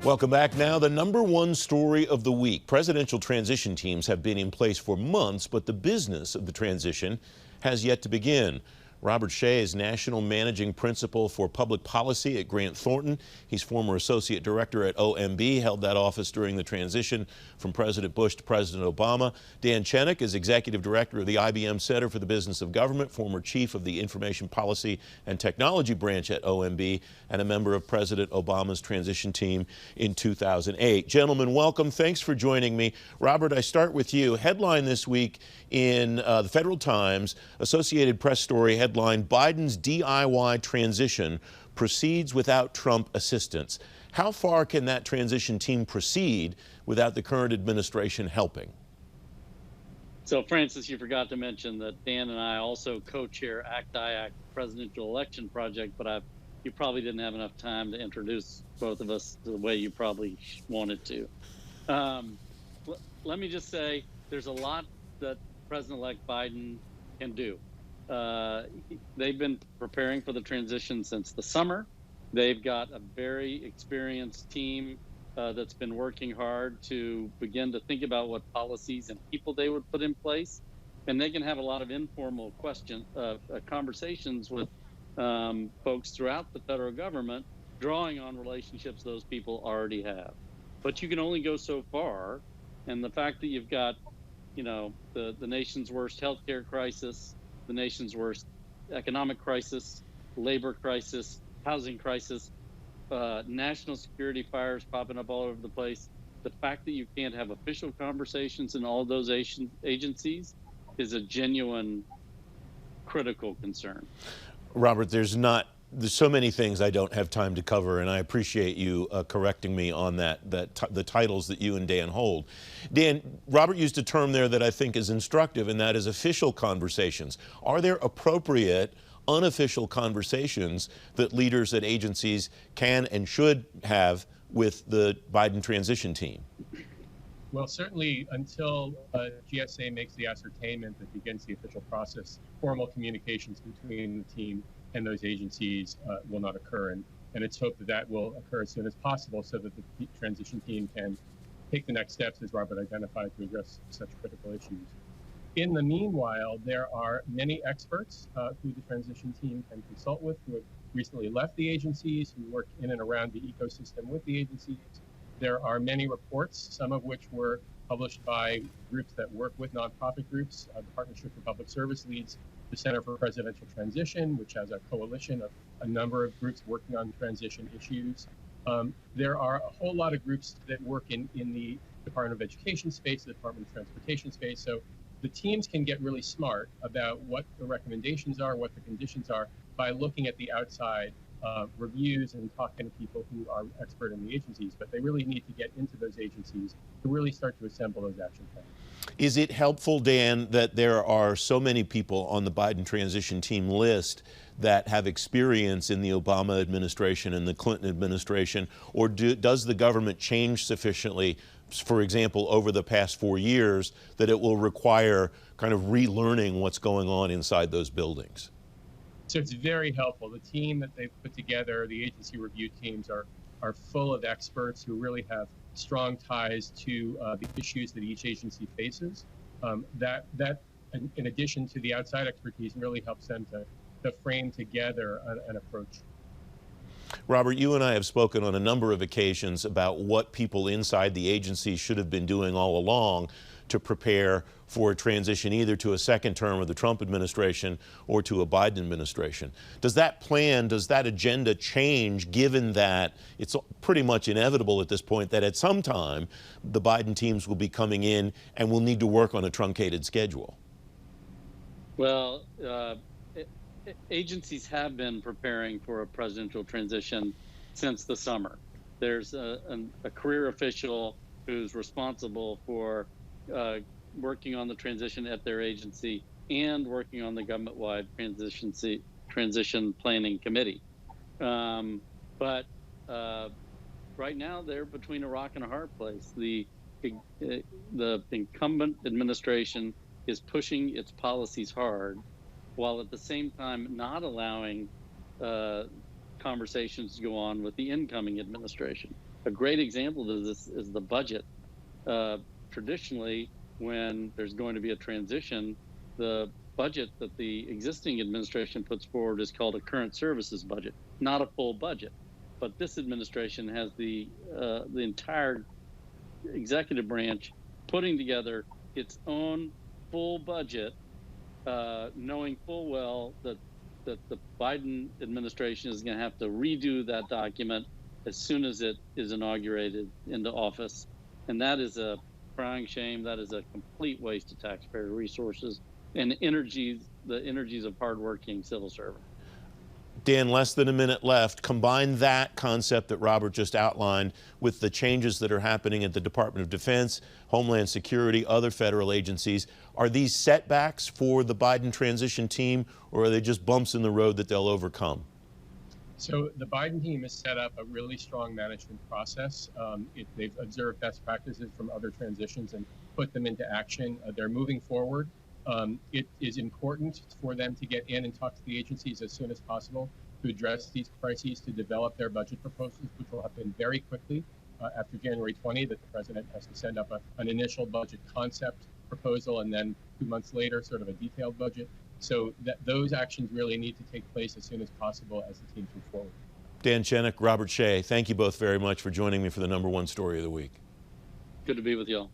Welcome back. Now, the #1 story of the week. Presidential transition teams have been in place for months, but the business of the transition has yet to begin. Robert Shea is National Managing Principal for Public Policy at Grant Thornton. He's former Associate Director at OMB, held that office during the transition from President Bush to President Obama. Dan Chenok is Executive Director of the IBM Center for the Business of Government, former Chief of the Information Policy and Technology Branch at OMB, and a member of President Obama's transition team in 2008. Gentlemen, welcome. Thanks for joining me. Robert, I start with you. Headline this week in the Federal Times, Associated Press story headline, Biden's DIY transition proceeds without Trump assistance. How far can that transition team proceed without the current administration helping? So, Francis, you forgot to mention that Dan and I also co-chair ACT-IAC Presidential Election Project, but you probably didn't have enough time to introduce both of us the way you probably wanted to. Let me just say there's a lot that President-elect Biden can do. They've been preparing for the transition since the summer. They've got a very experienced team that's been working hard to begin to think about what policies and people they would put in place. And they can have a lot of informal conversations with folks throughout the federal government, drawing on relationships those people already have. But you can only go so far. And the fact that you've got, the nation's worst healthcare crisis, the nation's worst economic crisis, labor crisis, housing crisis, national security fires popping up all over the place. The fact that you can't have official conversations in all of those agencies is a genuine critical concern. Robert, there's so many things I don't have time to cover, and I appreciate you correcting me on the titles that you and Dan hold. Dan, Robert used a term there that I think is instructive, and that is official conversations. Are there appropriate unofficial conversations that leaders at agencies can and should have with the Biden transition team? Well, certainly until GSA makes the ascertainment that begins the official process, formal communications between the team and those agencies will not occur. And it's hoped that that will occur as soon as possible so that the transition team can take the next steps, as Robert identified, to address such critical issues. In the meanwhile, there are many experts who the transition team can consult with, who have recently left the agencies, who work in and around the ecosystem with the agencies. There are many reports, some of which were published by groups that work with nonprofit groups. The Partnership for Public Service leads the Center for Presidential Transition, which has a coalition of a number of groups working on transition issues. There are a whole lot of groups that work in the Department of Education space, the Department of Transportation space. So the teams can get really smart about what the recommendations are, what the conditions are, by looking at the outside reviews and talking to people who are expert in the agencies, but they really need to get into those agencies to really start to assemble those action plans. Is it helpful, Dan, that there are so many people on the Biden transition team list that have experience in the Obama administration and the Clinton administration, or does the government change sufficiently, for example, over the past 4 years, that it will require kind of relearning what's going on inside those buildings? So it's very helpful. The team that they've put together, the agency review teams, are full of experts who really have strong ties to the issues that each agency faces. That in addition to the outside expertise, really helps them to frame together an approach. Robert, you and I have spoken on a number of occasions about what people inside the agency should have been doing all along to prepare for a transition either to a second term of the Trump administration or to a Biden administration. Does that plan, does that agenda change given that it's pretty much inevitable at this point that at some time the Biden teams will be coming in and will need to work on a truncated schedule? Well, agencies have been preparing for a presidential transition since the summer. There's a career official who's responsible for working on the transition at their agency and working on the government-wide transition planning committee. But right now they're between a rock and a hard place. The incumbent administration is pushing its policies hard, while at the same time not allowing conversations to go on with the incoming administration. A great example of this is the budget. Traditionally, when there's going to be a transition, the budget that the existing administration puts forward is called a current services budget, not a full budget. But this administration has the entire executive branch putting together its own full budget, knowing full well that the Biden administration is going to have to redo that document as soon as it is inaugurated into office. And that is a crying shame. That is a complete waste of taxpayer resources and the energies of hardworking civil servants. Dan, less than a minute left. Combine that concept that Robert just outlined with the changes that are happening at the Department of Defense, Homeland Security, other federal agencies. Are these setbacks for the Biden transition team, or are they just bumps in the road that they'll overcome? So the Biden team has set up a really strong management process. They've observed best practices from other transitions and put them into action. They're moving forward. It is important for them to get in and talk to the agencies as soon as possible to address these crises, to develop their budget proposals, which will happen very quickly after January 20, that the president has to send up an initial budget concept proposal, and then 2 months later, sort of a detailed budget. So those actions really need to take place as soon as possible as the teams move forward. Dan Chenok, Robert Shea, thank you both very much for joining me for the #1 story of the week. Good to be with y'all.